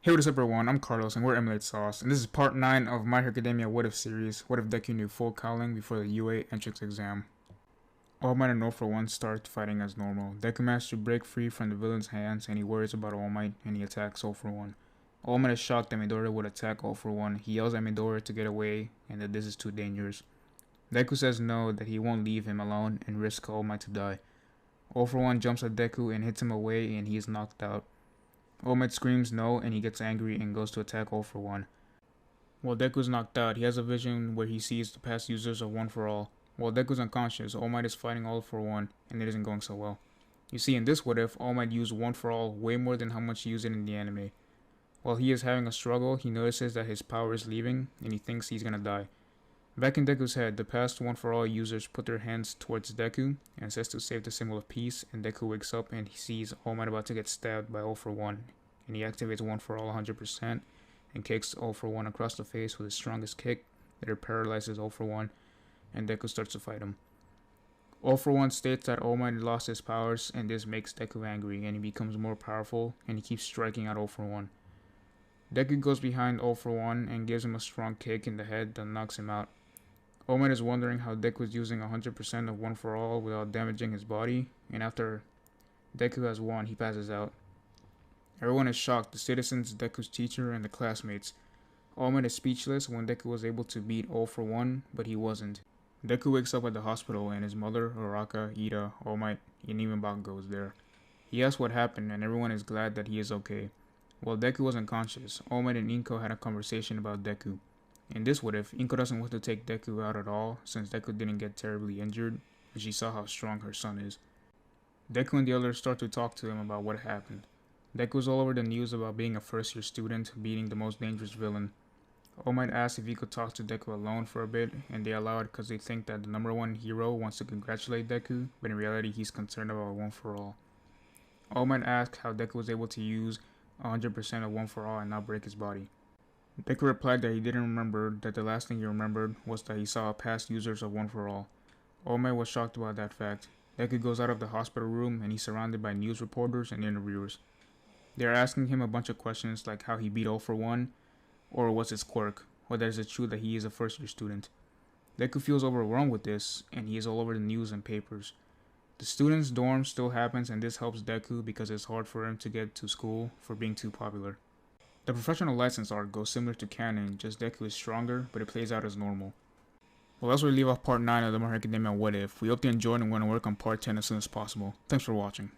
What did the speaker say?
Hey, what is up everyone, I'm Carlos and we're Emulate Sauce, and this is part 9 of My Hero Academia What If series. What if Deku knew full Cowling before the UA entrance exam? All Might and All For One start fighting as normal. Deku manages to break free from the villain's hands and he worries about All Might and he attacks All For One. All Might is shocked that Midoriya would attack All For One. He yells at Midoriya to get away and that this is too dangerous. Deku says no, that he won't leave him alone and risk All Might to die. All For One jumps at Deku and hits him away and he is knocked out. All Might screams no and he gets angry and goes to attack All For One. While Deku is knocked out, he has a vision where he sees the past users of One For All. While Deku is unconscious, All Might is fighting All For One and it isn't going so well. You see, in this what if, All Might used One For All way more than how much he used it in the anime. While he is having a struggle, he notices that his power is leaving and he thinks he's gonna die. Back in Deku's head, the past One For All users put their hands towards Deku and says to save the symbol of peace, and Deku wakes up and he sees All Might about to get stabbed by All For One, and he activates One For All 100% and kicks All For One across the face with his strongest kick that it paralyzes All For One, and Deku starts to fight him. All For One states that All Might lost his powers and this makes Deku angry and he becomes more powerful and he keeps striking at All For One. Deku goes behind All For One and gives him a strong kick in the head that knocks him out. All Might is wondering how Deku is using 100% of One For All without damaging his body, and after Deku has won, he passes out. Everyone is shocked, the citizens, Deku's teacher, and the classmates. All Might is speechless when Deku was able to beat All For One, but he wasn't. Deku wakes up at the hospital and his mother, Uraraka, Ida, All Might, and even Bakugo is there. He asks what happened and everyone is glad that he is okay. While Deku was unconscious, All Might and Inko had a conversation about Deku. In this what if, Inko doesn't want to take Deku out at all since Deku didn't get terribly injured and she saw how strong her son is. Deku and the others start to talk to him about what happened. Deku is all over the news about being a first-year student beating the most dangerous villain. All Might asks if he could talk to Deku alone for a bit, and they allow it because they think that the #1 hero wants to congratulate Deku, but in reality he's concerned about One For All. All Might asks how Deku was able to use 100% of One For All and not break his body. Deku replied that he didn't remember, that the last thing he remembered was that he saw past users of One For All. All Might was shocked about that fact. Deku goes out of the hospital room and he's surrounded by news reporters and interviewers. They are asking him a bunch of questions like how he beat All For One, or what's his quirk, whether is it true that he is a first-year student. Deku feels overwhelmed with this and he is all over the news and papers. The students' dorm still happens and this helps Deku because it's hard for him to get to school for being too popular. The professional license arc goes similar to canon, just Deku is stronger, but it plays out as normal. Well, that's where we leave off part 9 of the My Hero Academia What If. We hope you enjoyed and we're going to work on part 10 as soon as possible. Thanks for watching.